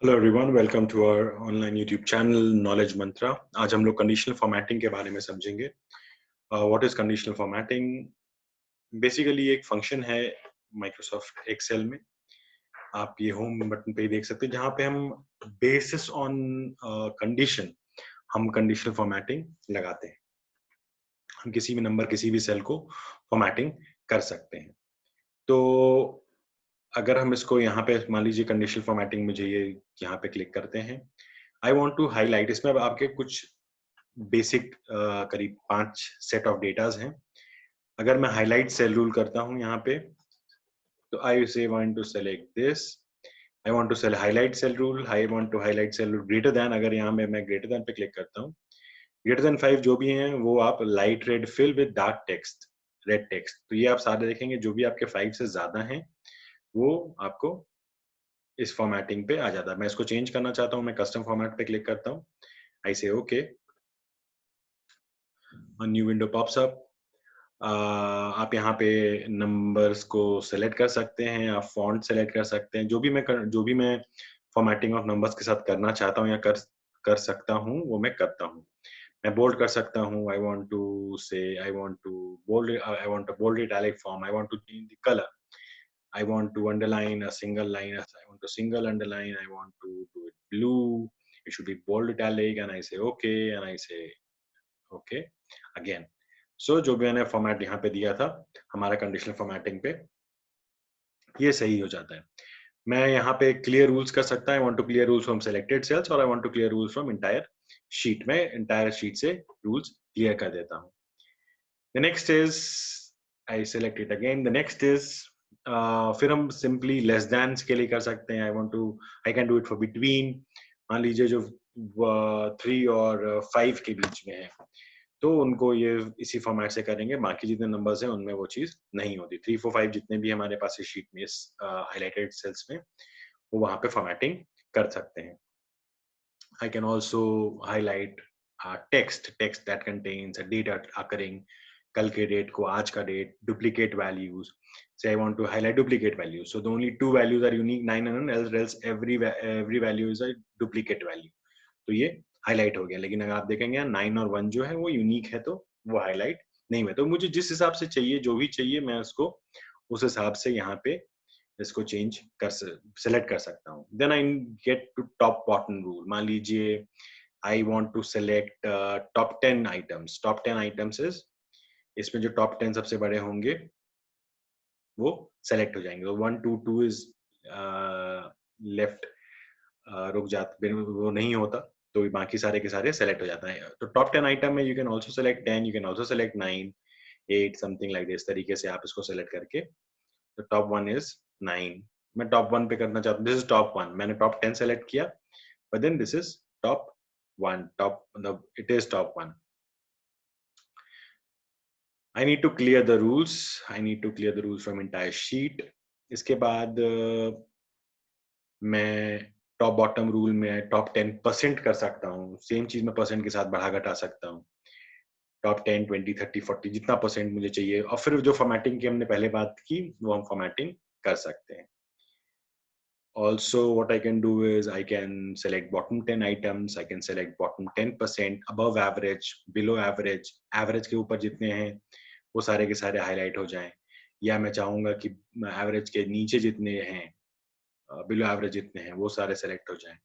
Hello everyone, welcome to our online YouTube channel knowledge Mantra. आज हम लोग कंडीशनल फॉर्मेटिंग के बारे में समझेंगे। What is conditional formatting? Basically एक फंक्शन है माइक्रोसॉफ्ट एक्सेल में। आप ये होम बटन पे ही देख सकते हैं, जहाँ पे हम बेसिस ऑन कंडीशन हम कंडीशनल फॉर्मेटिंग लगाते हैं। हम किसी भी नंबर, किसी भी सेल को फॉर्मेटिंग कर सकते हैं। तो अगर हम इसको यहाँ पे मान लीजिए कंडीशनल फॉर्मेटिंग में जाइए, यहाँ पे क्लिक करते हैं। आई वांट टू हाईलाइट, इसमें अब आपके कुछ बेसिक करीब 5 सेट ऑफ डेटाज हैं। अगर मैं हाईलाइट सेल रूल करता हूँ यहाँ पे, तो I say want to select this. I want to cell highlight cell rule, I want to highlight cell rule greater than. अगर यहाँ में मैं ग्रेटर देन पे क्लिक करता हूँ, ग्रेटर देन 5 जो भी हैं वो आप light red fill with dark text, red text. तो ये आप सारे देखेंगे, जो भी आपके 5 से ज्यादा हैं वो आपको इस फॉर्मेटिंग पे आ जाता है। मैं इसको चेंज करना चाहता हूँ, मैं कस्टम फॉर्मेट पे क्लिक करता हूँ। आई से okay, new window pops up. आप यहाँ पे नंबर्स को सेलेक्ट कर सकते हैं, आप फॉन्ट सेलेक्ट कर सकते हैं। जो भी मैं फॉर्मेटिंग ऑफ नंबर्स के साथ करना चाहता हूँ या कर सकता हूँ वो मैं करता हूँ। मैं बोल्ड कर सकता हूँ। आई want to say I want to bold, I want to bold italic form, I want to change the colour, I want to underline a single line, I want to single underline, I want to do it blue, it should be bold italic, and I say okay, and I say okay again. So जो भी मैंने format यहाँ पे दिया था हमारा conditional formatting पे, ये सही हो जाता है। मैं यहाँ पे क्लियर रूल्स कर सकता है। I want to clear rules from selected cells और I want to clear rules from entire sheet. में एंटायर शीट से रूल्स क्लियर कर देता हूँ। The next is I select it again. The next is फिर हम सिंपली लेस देन के लिए कर सकते हैं। I can do it for between. मान लीजिए जो 3 और 5 के बीच में है, तो उनको ये इसी फॉर्मेट से करेंगे। बाकी जितने नंबर्स हैं उनमें वो चीज नहीं होती। 3, 4, 5 जितने भी हमारे पास इस शीट में, इस हाईलाइटेड सेल्स में, वो वहां पे फॉर्मेटिंग कर सकते हैं। I can also highlight text that contains a data occurring, कल के डेट को, आज का date, duplicate values. Say I want to highlight duplicate values. So the only 2 values are unique, 9 and 1, else every value is a duplicate value. तो ये highlight हो गया। लेकिन अगर आप देखेंगे 9 और 1 जो है वो यूनिक है, तो वो हाईलाइट नहीं हुआ। तो मुझे जिस हिसाब से चाहिए, जो भी चाहिए, मैं उसको उस हिसाब से यहाँ पे इसको चेंज कर सेलेक्ट कर सकता हूँ। Then I get to top bottom rule. मान लीजिए I want to select top 10 items. Top 10 items is, इसमें जो टॉप 10 सबसे बड़े होंगे वो सेलेक्ट हो जाएंगे। 1, 2, 2 इज लेफ्ट, रुक जाते, वो नहीं होता, तो बाकी सारे के सारे सेलेक्ट हो जाता है। तो टॉप 10 आइटम में you can also select 10, you can also select 9, 8, something like this तरीके से आप इसको सेलेक्ट करके। तो टॉप 1 इज 9। मैं टॉप 1 पे करना चाहता हूँ। This is top 1। मैंने टॉप 10 सेलेक्ट किया, but then this is top 1। Top मतलब it is top 1। I need to clear the rules. I need to clear the rules from entire sheet. इसके बाद मैं टॉप बॉटम रूल में top 10% कर सकता हूँ। सेम चीज में परसेंट के साथ बढ़ा घटा सकता हूँ। टॉप 10, 20, 30, 40 जितना परसेंट मुझे चाहिए। और फिर जो फॉर्मेटिंग की हमने पहले बात की, वो हम फॉर्मेटिंग कर सकते हैं। Also, what I can do is I can select bottom 10 items. I can select bottom 10%, above average, below average, average के ऊपर जितने हैं वो सारे के सारे हाईलाइट हो जाएं। या मैं चाहूंगा कि एवरेज के नीचे जितने हैं, बिलो एवरेज जितने हैं, वो सारे सेलेक्ट हो जाएं,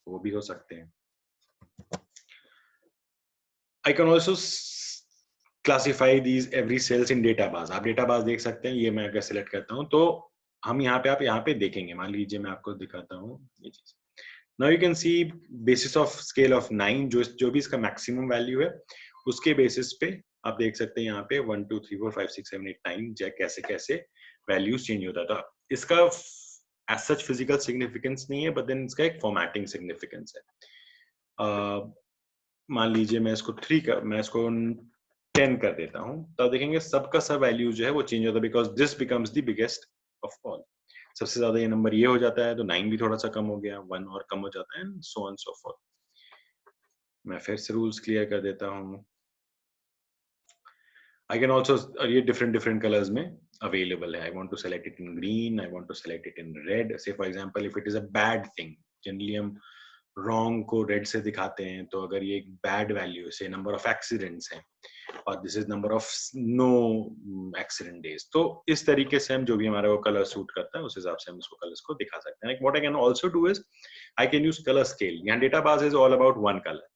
वो भी हो सकते हैं। I can also classify these every cells in database. आप database देख सकते हैं। ये मैं अगर सेलेक्ट करता हूँ तो हम यहाँ पे, आप यहाँ पे देखेंगे। मान लीजिए मैं आपको दिखाता हूँ ये चीज। Now you can see basis of scale of 9, जो भी इसका मैक्सिमम वैल्यू है, उसके बेसिस पे आप देख सकते हैं यहाँ पे 1, 2, 3, 4, 5, 6, 7, 8, 9 कैसे कैसे वैल्यूज चेंज होता था। इसका एज सच फिजिकल सिग्निफिकेंस नहीं है, बट देन इसका एक फॉर्मेटिंग सिग्निफिकेंस है। मान लीजिए मैं इसको 10 कर देता हूँ, तो देखेंगे सबका सब वैल्यू जो है वो चेंज होता है, because this becomes the biggest of all. सबसे ज्यादा ये नंबर ये हो जाता है, तो 9 भी थोड़ा सा कम हो गया, 1 और कम हो जाता है, सो ऑन सो फोर्थ। मैं फिर से रूल्स क्लियर कर देता हूँ। I can also, ये different colors में available है। I want to select it in green, I want to select it in red. Say for example, if it is a bad thing, generally हम wrong को red से दिखाते हैं, तो अगर ये एक बैड वैल्यू से नंबर ऑफ एक्सीडेंट्स हैं और this is number of no accident days, तो इस तरीके से हम जो भी हमारा वो कलर सूट करता है उस हिसाब से हम उसको कलर्स को दिखा सकते हैं. What I can also do is I can use colour scale. यहाँ data base is all about one colour.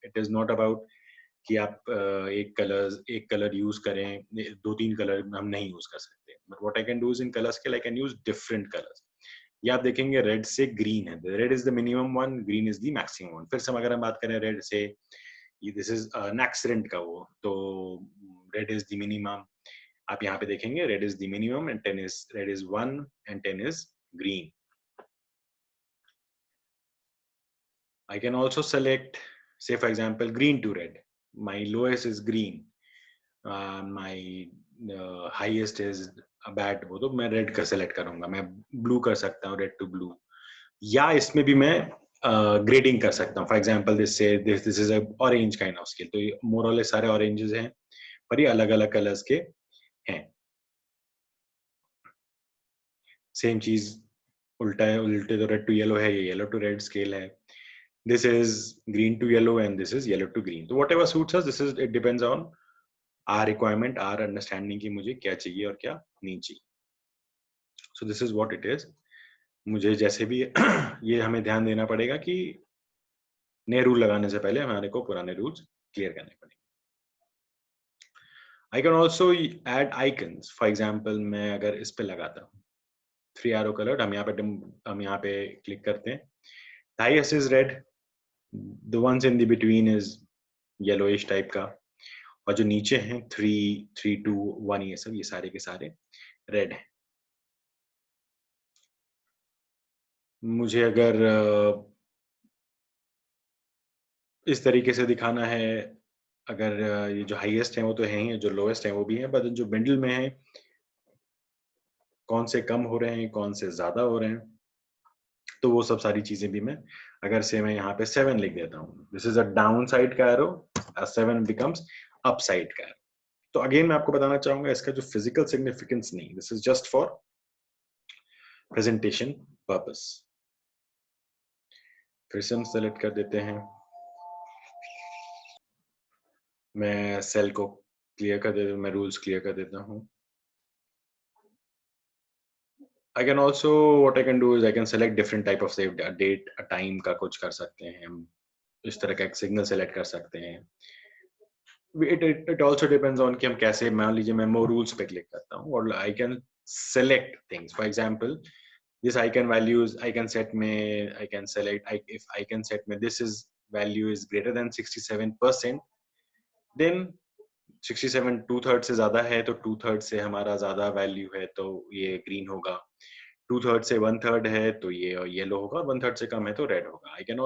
It is not about कि आप एक कलर यूज करें, दो तीन कलर हम नहीं यूज कर सकते. But what I can do is in colour scale I can use different colours. ये आप देखेंगे रेड से ग्रीन है, red is the minimum one, green is the maximum one. फिर से अगर हम बात करें रेड से, ये दिस इज एन एक्सीडेंट का वो, तो रेड इज द मिनिमम. आप यहाँ पे देखेंगे red is the minimum and 10 is red is 1 and 10 is green. I can also select, say for example, green to red. My lowest is green. My highest is a bad. वो तो मैं red का select करूँगा. मैं blue कर सकता हूँ, red to blue. या इसमें भी मैं grading कर सकता हूँ. For example, this is a orange kind of scale. तो ये more or less सारे oranges हैं, पर ये अलग-अलग colors के हैं. Same चीज उल्टा है, उल्टे तो red to yellow है, ये yellow to red scale है. This is green to yellow and this is yellow to green. So whatever suits us, it depends on our requirement, our understanding कि मुझे क्या चाहिए और क्या नहीं चाहिए. So this is what it is. मुझे जैसे भी ये हमें ध्यान देना पड़ेगा कि नए रूल लगाने से पहले हमारे को पुराने रूल्स क्लियर करने पड़ेंगे. I can also add icons. For example, मैं अगर इस पे लगाता हूँ 3 arrow colored, हम यहाँ पे क्लिक करते हैं. The highest is red. The ones in the between is yellowish type का, और जो नीचे हैं 3, 3, 2, 1, ये सब, ये सारे के सारे रेड हैं. मुझे अगर इस तरीके से दिखाना है, अगर ये जो हाईएस्ट है वो तो है ही, जो लोएस्ट है वो भी है, बट जो मिडिल में है कौन से कम हो रहे हैं, कौन से ज्यादा हो रहे हैं, तो वो सब सारी चीजें भी मैं, अगर से मैं यहाँ पे 7 लिख देता हूँ, this is a down side का एरो, 7 बिकम्स अप साइड का एरो. तो अगेन मैं आपको बताना चाहूंगा इसका जो फिजिकल सिग्निफिकेंस नहीं, this is just for presentation purpose. फिर से हम सेलेक्ट कर देते हैं. मैं सेल को क्लियर कर देता हूँ, मैं रूल्स क्लियर कर देता हूँ. I can also, what I can do is I can select different type of saved, a date, a time का कुछ कर सकते हैं हम. इस तरह का एक सिग्नल सेलेक्ट कर सकते हैं. It also depends on कि हम कैसे, मान लीजिए मैं more rules पे क्लिक करता हूँ और I can select things. For example, this icon values I can set में, I can select, if I can set में this is value is greater than 67%, then 67 2/3 से ज्यादा है तो 2/3 से हमारा ज्यादा वैल्यू है तो ये ग्रीन होगा. 2/3 से 1/3 है तो ये येलो होगा, और 1/3 से कम है तो रेड होगा. I can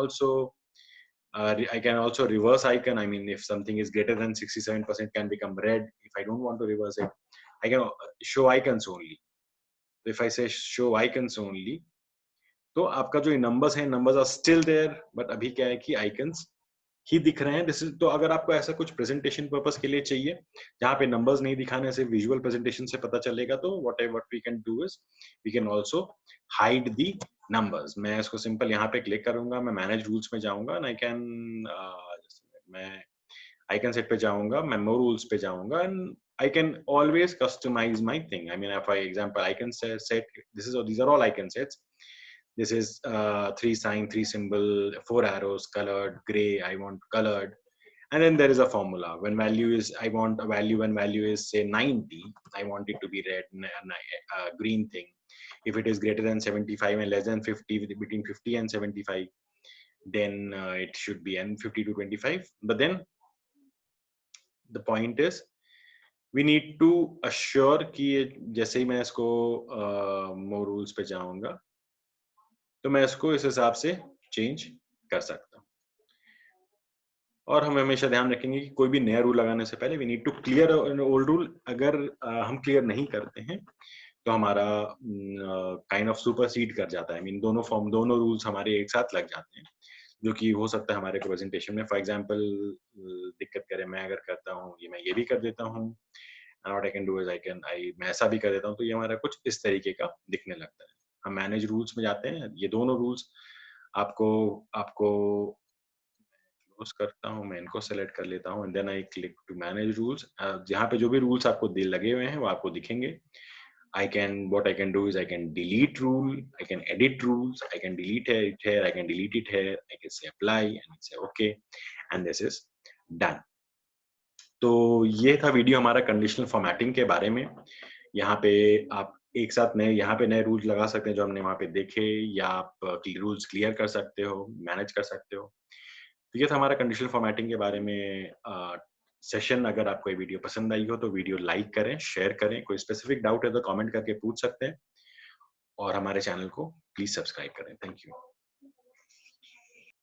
also reverse icon. I mean, if something is greater than 67% can become red. If I don't want to reverse it, I can show icons only. If I say show icons only, तो आपका जो numbers हैं, numbers are still there, but अभी क्या है कि icons ही दिख रहे हैं. दिस इज, तो अगर आपको ऐसा कुछ प्रेजेंटेशन पर्पस के लिए चाहिए जहाँ पे नंबर्स नहीं दिखाने से विजुअल प्रेजेंटेशन से पता चलेगा, तो what we can do is we can also hide the numbers. मैं इसको सिंपल यहाँ पे क्लिक करूंगा, मैं मैनेज रूल्स में जाऊंगा एंड आई कैन, मैं आइकन सेट पे जाऊंगा, मैं मोर रूल्स पे जाऊंगा and I can always customize my thing. I mean, for example, I can set these are all icon sets. This is 3 sign, 3 symbol, 4 arrows, colored, gray. I want colored, and then there is a formula. When value is, I want a value. When value is say 90, I want it to be red, green thing. If it is greater than 75 and less than 50, between 50 and 75, then it should be n 50 to 25. But then the point is, we need to assure कि जैसे ही मैं इसको more rules पे जाऊंगा तो मैं इसको इस हिसाब से चेंज कर सकता हूँ. और हम हमेशा ध्यान रखेंगे कि कोई भी नया रूल लगाने से पहले we need to clear old rule. अगर हम क्लियर नहीं करते हैं तो हमारा काइंड ऑफ सुपरसीड कर जाता है. I mean, दोनों रूल्स हमारे एक साथ लग जाते हैं, जो कि हो सकता है हमारे प्रेजेंटेशन में फॉर एग्जांपल दिक्कत करे. मैं अगर करता हूँ मैं ये भी कर देता हूँ, and what I can do is मैं ऐसा भी कर देता हूँ, तो ये हमारा कुछ इस तरीके का दिखने लगता है. हम मैनेज रूल्स में जाते हैं, ये दोनों रूल्स आपको आपको क्लोज करता हूँ, मैं इनको सेलेक्ट कर लेता हूँ and then I click to manage rules. जहाँ पे जो भी रूल्स आपको लगे हुए हैं वो आपको दिखेंगे। what I can do is I can delete rule, I can edit rules, I can delete it here, I can delete it here, I can say apply and say okay, and this is done. तो ये था video हमारा conditional formatting के बारे में। यहाँ पे आप एक साथ नए यहाँ पे नए रूल्स लगा सकते हैं जो हमने वहाँ पे देखे, या आप रूल्स क्लियर कर सकते हो, मैनेज कर सकते हो। तो ये था हमारा कंडीशनल फॉर्मेटिंग के बारे में सेशन। अगर आपको ये वीडियो पसंद आई हो तो वीडियो लाइक करें, शेयर करें। कोई स्पेसिफिक डाउट है तो कमेंट करके पूछ सकते हैं और हमारे चैनल को प्लीज सब्सक्राइब करें। Thank you.